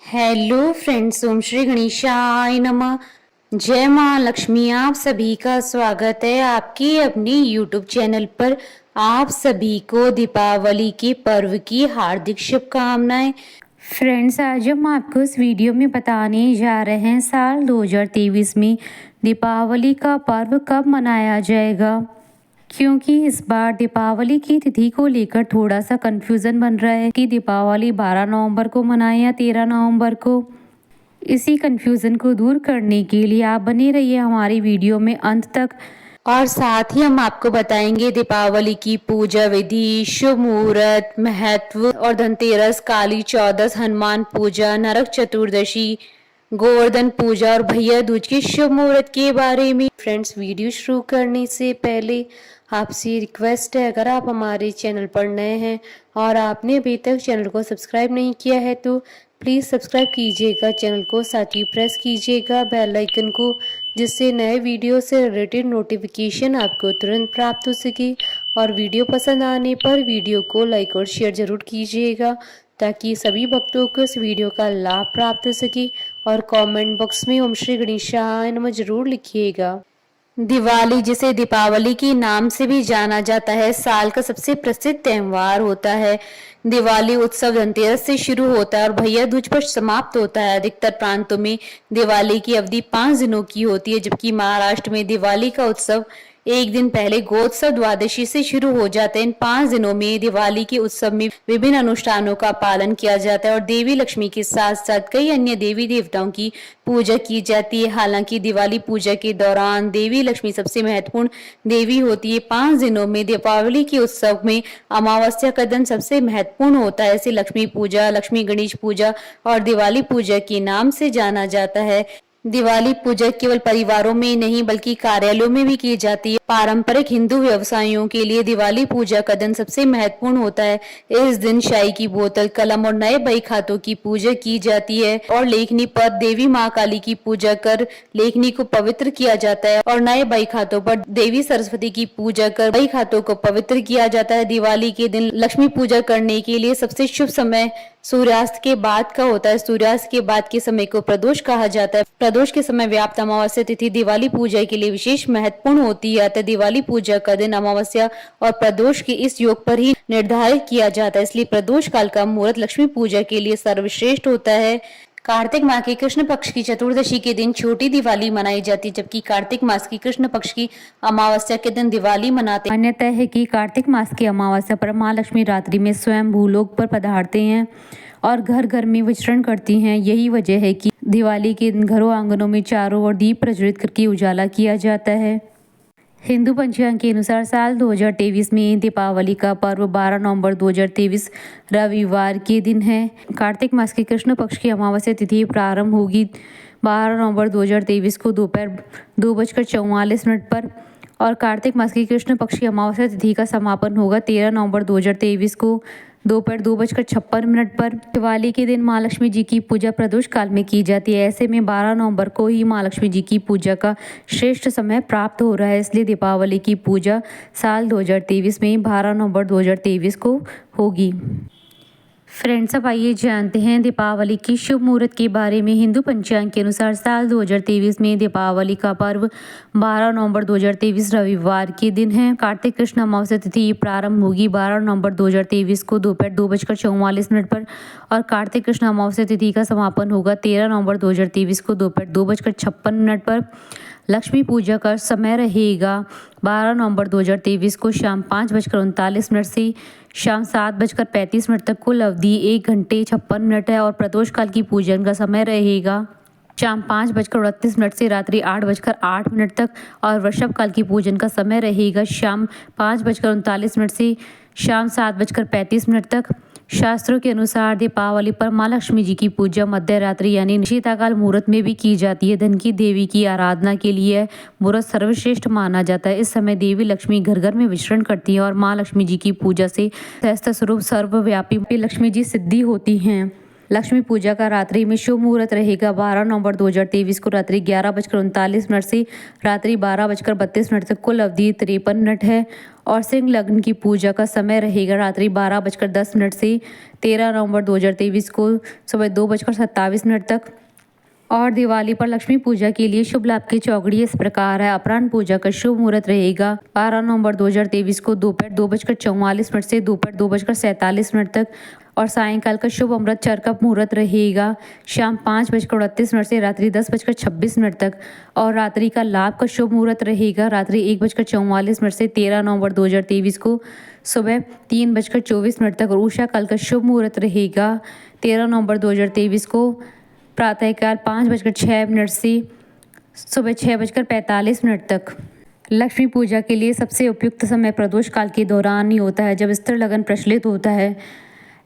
Hello friends, ओम श्री गणेशाय नमः। जय माँ लक्ष्मी। आप सभी का स्वागत है आपकी अपनी यूट्यूब चैनल पर। आप सभी को दीपावली के पर्व की हार्दिक शुभकामनाएं। फ्रेंड्स, आज हम आपको इस वीडियो में बताने जा रहे हैं साल 2023 में दीपावली का पर्व कब मनाया जाएगा, क्योंकि इस बार दीपावली की तिथि को लेकर थोड़ा सा कंफ्यूजन बन रहा है कि दीपावली 12 नवंबर को मनाएं या 13 नवंबर को। इसी कंफ्यूजन को दूर करने के लिए आप बने रहिए हमारी वीडियो में अंत तक, और साथ ही हम आपको बताएंगे दीपावली की पूजा विधि, शुभ मुहूर्त, महत्व और धनतेरस, काली चौदस, हनुमान पूजा, नरक चतुर्दशी, गोवर्धन पूजा और भैया दूज के शुभ मुहूर्त के बारे में। फ्रेंड्स, वीडियो शुरू करने से पहले आपसे रिक्वेस्ट है, अगर आप हमारे चैनल पर नए हैं और आपने अभी तक चैनल को सब्सक्राइब नहीं किया है तो प्लीज़ सब्सक्राइब कीजिएगा चैनल को, साथ ही प्रेस कीजिएगा बेल आइकन को, जिससे नए वीडियो से रिलेटेड नोटिफिकेशन आपको तुरंत प्राप्त हो सके। और वीडियो पसंद आने पर वीडियो को लाइक और शेयर जरूर कीजिएगा ताकि सभी भक्तों को इस वीडियो का लाभ प्राप्त हो सके। और कमेंट बॉक्स में ओम श्री गणेशाय नमः जरूर लिखिएगा। दिवाली, जिसे दीपावली के नाम से भी जाना जाता है, साल का सबसे प्रसिद्ध त्योहार होता है। दिवाली उत्सव धनतेरस से शुरू होता है और भैया दूज पर समाप्त होता है। अधिकतर प्रांतों में दिवाली की अवधि 5 दिनों की होती है, जबकि महाराष्ट्र में दिवाली का उत्सव एक दिन पहले गोत्सव द्वादशी से शुरू हो जाते हैं। इन 5 दिनों में दिवाली के उत्सव में विभिन्न अनुष्ठानों का पालन किया जाता है और देवी लक्ष्मी के साथ साथ कई अन्य देवी देवताओं की पूजा की जाती है। हालांकि दिवाली पूजा के दौरान देवी लक्ष्मी सबसे महत्वपूर्ण देवी होती है। 5 दिनों में दीपावली के उत्सव में अमावस्या का दिन सबसे महत्वपूर्ण होता है। इसे लक्ष्मी पूजा, लक्ष्मी गणेश पूजा और दिवाली पूजा के नाम से जाना जाता है। दिवाली पूजा केवल परिवारों में नहीं बल्कि कार्यालयों में भी की जाती है। पारंपरिक हिंदू व्यवसायियों के लिए दिवाली पूजा का दिन सबसे महत्वपूर्ण होता है। इस दिन शाही की बोतल, कलम और नए बही खातों की पूजा की जाती है और लेखनी पर देवी माँ काली की पूजा कर लेखनी को पवित्र किया जाता है और नए बही खातों पर देवी सरस्वती की पूजा कर बही खातों को पवित्र किया जाता है। दिवाली के दिन लक्ष्मी पूजा करने के लिए सबसे शुभ समय सूर्यास्त के बाद का होता है। सूर्यास्त के बाद के समय को प्रदोष कहा जाता है। प्रदोष के समय व्याप्त अमावस्या तिथि दिवाली पूजा के लिए विशेष महत्वपूर्ण होती है। अतः दिवाली पूजा का दिन अमावस्या और प्रदोष के इस योग पर ही निर्धारित किया जाता है, इसलिए प्रदोष काल का मुहूर्त लक्ष्मी पूजा के लिए सर्वश्रेष्ठ होता है। कार्तिक माह के कृष्ण पक्ष की चतुर्दशी के दिन छोटी दिवाली मनाई जाती है, जबकि कार्तिक मास की कृष्ण पक्ष की अमावस्या के दिन दिवाली मनाते हैं। मान्यता है कि कार्तिक मास की अमावस्या पर माँ लक्ष्मी रात्रि में स्वयं भूलोक पर पधारते हैं और घर घर में विचरण करती हैं। यही वजह है कि दिवाली के दिन घरों आंगनों में चारों ओर दीप प्रज्वलित करके उजाला किया जाता है। हिंदू पंचांग के अनुसार साल 2023 में दीपावली का पर्व 12 नवंबर 2023 रविवार के दिन है। कार्तिक मास के कृष्ण पक्ष की अमावस्या तिथि प्रारंभ होगी 12 नवंबर 2023 को दोपहर 2:44 पर और कार्तिक मास की कृष्ण पक्ष की अमावस्या तिथि का समापन होगा 13 नवंबर 2023 को दोपहर 2:56 पर। दिवाली के दिन माँ लक्ष्मी जी की पूजा प्रदोष काल में की जाती है। ऐसे में 12 नवंबर को ही माँ लक्ष्मी जी की पूजा का श्रेष्ठ समय प्राप्त हो रहा है, इसलिए दीपावली की पूजा साल 2023 में 12 नवंबर 2023 को होगी। फ्रेंड्स, अब आइए जानते हैं दीपावली की शुभ मुहूर्त के बारे में। हिंदू पंचांग के अनुसार साल 2023 में दीपावली का पर्व 12 नवंबर 2023 रविवार के दिन है। कार्तिक कृष्ण अमावस्या तिथि प्रारंभ होगी 12 नवंबर 2023 को दोपहर 2:44 पर और कार्तिक कृष्ण अमावस्या तिथि का समापन होगा 13 नवंबर 2023 को दोपहर 2:56 पर। लक्ष्मी पूजा का समय रहेगा 12 नवंबर 2023 को शाम 5:39 से शाम 7:35 तक। कुल अवधि 1 घंटे 56 मिनट है और प्रदोष काल की पूजन का समय रहेगा शाम 5:38 से रात्रि 8:08 तक और वृषभ काल की पूजन का समय रहेगा शाम 5:39 से शाम 7:35 तक। शास्त्रों के अनुसार दीपावली पर माँ लक्ष्मी जी की पूजा मध्य रात्रि यानी शीतकाल मुहूर्त में भी की जाती है। धन की देवी की आराधना के लिए मुहूर्त सर्वश्रेष्ठ माना जाता है। इस समय देवी लक्ष्मी घर घर में विचरण करती है और माँ लक्ष्मी जी की पूजा से सहस्त्र स्वरूप सर्वव्यापी लक्ष्मी जी सिद्धि होती हैं। लक्ष्मी पूजा का रात्रि में शुभ मुहूर्त रहेगा 12 नवंबर 2023 को रात्रि 11:39 से रात्रि 12:32 तक। कुल अवधि 53 मिनट है और सिंह लग्न की पूजा का समय रहेगा रात्रि 12:10 से 13 नवंबर 2023 को सुबह 2:27 तक। और दिवाली पर लक्ष्मी पूजा के लिए शुभ लाभ की चौकड़ी इस प्रकार है। अपराह्न पूजा का शुभ मुहूर्त रहेगा 12 नवंबर 2023 को दोपहर 2:44 से दोपहर 2:47 तक। और सायंकाल का शुभ अमृत चर का मुहूर्त रहेगा शाम 5:38 से रात्रि 10:26 तक। और रात्रि का लाभ का शुभ मुहूर्त रहेगा रात्रि 1:44 से 13 नवंबर 2023 को सुबह 3:24 तक। और उषा काल का शुभ मुहूर्त रहेगा 13 नवंबर 2023 को प्रातःकाल 5:06 से सुबह 6:45 तक। लक्ष्मी पूजा के लिए सबसे उपयुक्त समय प्रदोष काल के दौरान ही होता है, जब स्थिर लगन प्रचलित होता है।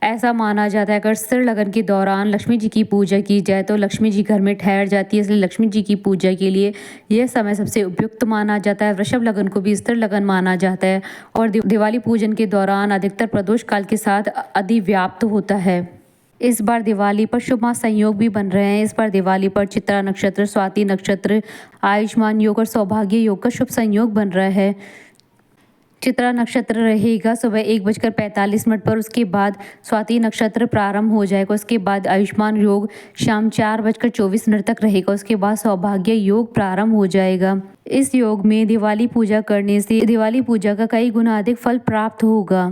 ऐसा माना जाता है अगर स्थिर लगन के दौरान लक्ष्मी जी की पूजा की जाए तो लक्ष्मी जी घर में ठहर जाती है, इसलिए लक्ष्मी जी की पूजा के लिए यह समय सबसे उपयुक्त माना जाता है। वृषभ लगन को भी स्थिर लगन माना जाता है और दिवाली पूजन के दौरान अधिकतर प्रदोष काल के साथ अधिव्याप्त होता है। इस बार दिवाली पर शुभ मास संयोग भी बन रहे हैं। इस बार दिवाली पर चित्रा नक्षत्र, स्वाति नक्षत्र, आयुष्मान योग और सौभाग्य योग का शुभ संयोग बन रहा है। चित्रा नक्षत्र रहेगा सुबह 1:45 पर, उसके बाद स्वाति नक्षत्र प्रारंभ हो जाएगा, उसके बाद आयुष्मान योग शाम 4:24 तक रहेगा, उसके बाद सौभाग्य योग प्रारंभ हो जाएगा। इस योग में दिवाली पूजा करने से दिवाली पूजा का कई गुना अधिक फल प्राप्त होगा।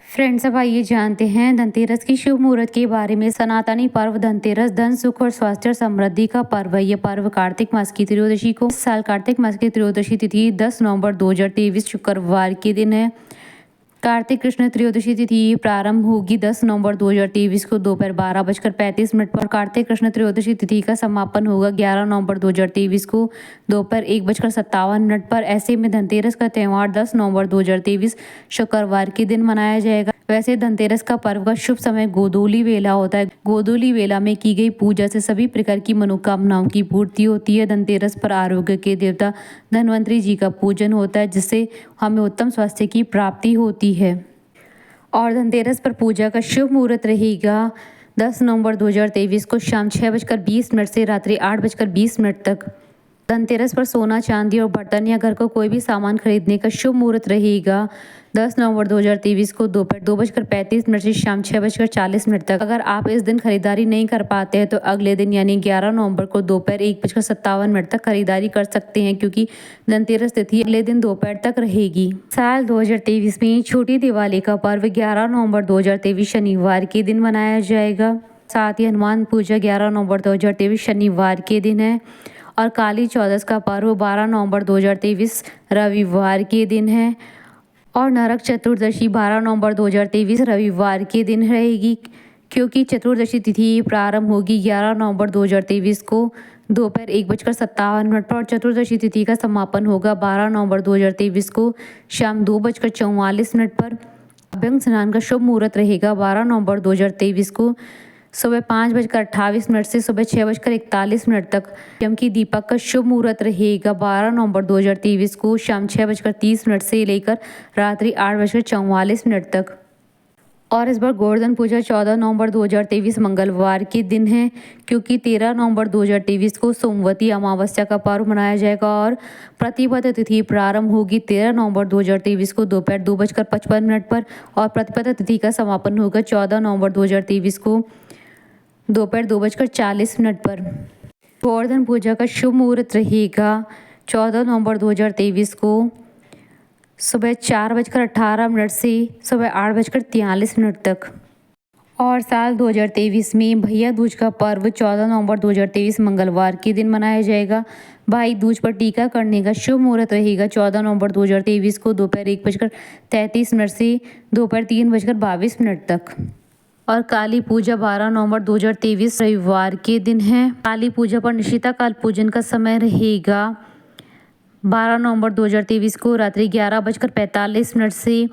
फ्रेंड्स, अब आइए जानते हैं धनतेरस की शुभ मुहूर्त के बारे में। सनातनी पर्व धनतेरस धन सुख और स्वास्थ्य और समृद्धि का पर्व है। यह पर्व कार्तिक मास की त्रयोदशी को, इस साल कार्तिक मास की त्रयोदशी तिथि 10 नवंबर 2023 शुक्रवार के दिन है। कार्तिक कृष्ण त्रयोदशी तिथि प्रारंभ होगी 10 नवंबर 2023 को दोपहर 12:35 पर। कार्तिक कृष्ण त्रयोदशी तिथि का समापन होगा 11 नवंबर 2023 को दोपहर 1:57 पर। ऐसे में धनतेरस का त्यौहार 10 नवंबर 2023 शुक्रवार के दिन मनाया जाएगा। वैसे धनतेरस का पर्व का शुभ समय गोधूली वेला होता है। गोधूली वेला में की गई पूजा से सभी प्रकार की मनोकामनाओं की पूर्ति होती है। धनतेरस पर आरोग्य के देवता धन्वंतरी जी का पूजन होता है, जिससे हमें उत्तम स्वास्थ्य की प्राप्ति होती है। और धनतेरस पर पूजा का शुभ मुहूर्त रहेगा 10 नवंबर 2023 को शाम 6:20 से रात्रि 8:20 तक। धनतेरस पर सोना, चांदी और बर्तन या घर का कोई भी सामान खरीदने का शुभ मुहूर्त रहेगा 10 नवंबर 2023 को दोपहर 2:35 से शाम 6:40 तक। अगर आप इस दिन खरीदारी नहीं कर पाते हैं तो अगले दिन यानी 11 नवंबर को दोपहर 1:57 तक खरीदारी कर सकते हैं, क्योंकि धनतेरस तिथि अगले दिन दोपहर तक रहेगी। साल 2023 में छोटी दिवाली का पर्व 11 नवंबर 2023 शनिवार के दिन मनाया जाएगा। साथ ही हनुमान पूजा 11 नवंबर 2023 शनिवार के दिन है। और काली चौदस का पर्व 12 नवंबर 2023 रविवार के दिन है। और नरक चतुर्दशी 12 नवंबर 2023 रविवार के दिन रहेगी, क्योंकि चतुर्दशी तिथि प्रारंभ होगी 11 नवंबर 2023 को दोपहर 1:57 पर। और चतुर्दशी तिथि का समापन होगा 12 नवंबर 2023 को शाम 2:44 पर। अभ्यंग स्नान का शुभ मुहूर्त रहेगा 12 नवंबर 2023 को सुबह 5:28 से सुबह 6:41 तक। जबकि दीपक का शुभ मुहूर्त रहेगा 12 नवंबर 2023 को शाम 6:30 से लेकर रात्रि 8:44 तक। और इस बार गोवर्धन पूजा 14 नवंबर 2023 मंगलवार के दिन है, क्योंकि 13 नवंबर 2023 को सोमवती अमावस्या का पर्व मनाया जाएगा। और प्रतिपदा तिथि प्रारंभ होगी 13 नवंबर 2023 को दोपहर 2:55 पर। और प्रतिपदा तिथि का समापन होगा 14 नवंबर 2023 को दोपहर 2:40 पर। गोवर्धन पूजा का शुभ मुहूर्त रहेगा 14 नवंबर 2023 को सुबह 4:18 से सुबह 8:43 तक। और साल 2023 में भैया दूज का पर्व 14 नवंबर 2023 मंगलवार के दिन मनाया जाएगा। भाई दूज पर टीका करने का शुभ मुहूर्त रहेगा 14 नवंबर 2023 को दोपहर 1:33 से दोपहर 3:22 तक। और काली पूजा 12 नवंबर 2023 रविवार के दिन है। काली पूजा पर निशिता काल पूजन का समय रहेगा 12 नवंबर 2023 को रात्रि 11:45 से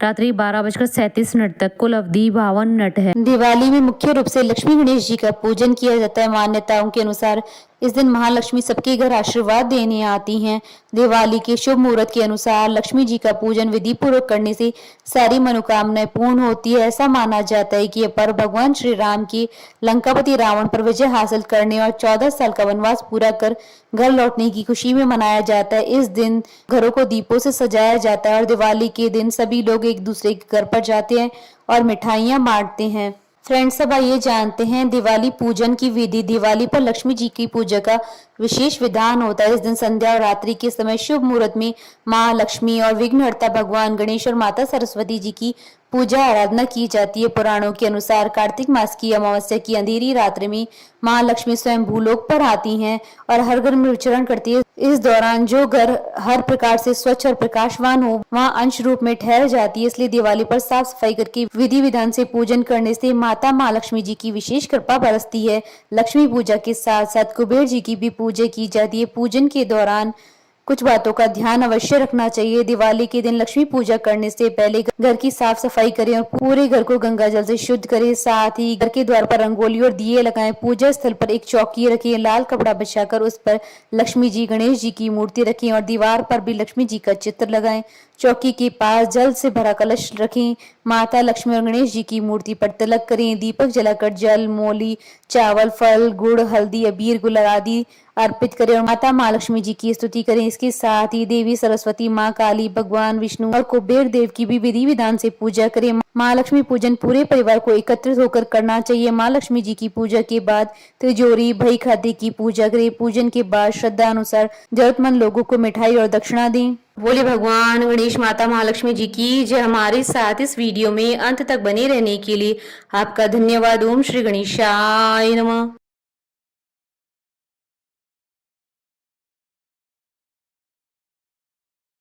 रात्रि 12:37 तक। कुल अवधि 52 मिनट है। दिवाली में मुख्य रूप से लक्ष्मी गणेश जी का पूजन किया जाता है। मान्यताओं के अनुसार इस दिन महालक्ष्मी सबके घर आशीर्वाद देने आती हैं। दिवाली के शुभ मुहूर्त के अनुसार लक्ष्मी जी का पूजन विधि पूर्वक करने से सारी मनोकामनाएं पूर्ण होती है। ऐसा माना जाता है कि यह पर्व भगवान श्री राम की लंकापति रावण पर विजय हासिल करने और 14 साल का वनवास पूरा कर घर लौटने की खुशी में मनाया जाता है। इस दिन घरों को दीपों से सजाया जाता है और दिवाली के दिन सभी लोग एक दूसरे के घर पर जाते हैं और मिठाइयां बांटते हैं। फ्रेंड्स, अब आइए जानते हैं दिवाली पूजन की विधि। दिवाली पर लक्ष्मी जी की पूजा का विशेष विधान होता है। इस दिन संध्या और रात्रि के समय शुभ मुहूर्त में माँ लक्ष्मी और विघ्नहर्ता भगवान गणेश और माता सरस्वती जी की पूजा आराधना की जाती है। पुराणों के अनुसार कार्तिक मास की अमावस्या की अंधेरी रात्रि में माँ लक्ष्मी स्वयं भूलोक पर आती हैं और हर घर में विचरण करती है। इस दौरान जो घर हर प्रकार से स्वच्छ और प्रकाशवान हो वहाँ अंश रूप में ठहर जाती है। इसलिए दिवाली पर साफ सफाई करके विधि विधान से पूजन करने से माता माँ लक्ष्मी जी की विशेष कृपा बरसती है। लक्ष्मी पूजा के साथ साथ कुबेर जी की भी पूजा की जाती है। पूजन के दौरान कुछ बातों का ध्यान अवश्य रखना चाहिए। दिवाली के दिन लक्ष्मी पूजा करने से पहले घर की साफ सफाई करें और पूरे घर को गंगा जल से शुद्ध करें। साथ ही घर के द्वार पर रंगोली और दिए लगाएं। पूजा स्थल पर एक चौकी रखें, लाल कपड़ा बिछाकर उस पर लक्ष्मी जी गणेश जी की मूर्ति रखें और दीवार पर भी लक्ष्मी जी का चित्र लगाएं। चौकी के पास जल से भरा कलश रखें। माता लक्ष्मी और गणेश जी की मूर्ति पर तिलक करें। दीपक जलाकर जल, मोली, चावल, फल, गुड़, हल्दी, अबीर, गुलाल आदि अर्पित करें और माता माँ लक्ष्मी जी की स्तुति करें। इसके साथ ही देवी सरस्वती, माँ काली, भगवान विष्णु और कुबेर देव की भी विधि विधान से पूजा करें। माँ लक्ष्मी पूजन पूरे परिवार को एकत्रित होकर करना चाहिए। माँ लक्ष्मी जी की पूजा के बाद तिजोरी, बही खाते की पूजा करें। पूजन के बाद श्रद्धा अनुसार जरूरतमंद लोगों को मिठाई और दक्षिणा दें। बोले भगवान गणेश, माता महालक्ष्मी जी की जय। हमारे साथ इस वीडियो में अंत तक बने रहने के लिए आपका धन्यवाद। ओम श्री गणेशाय नमः।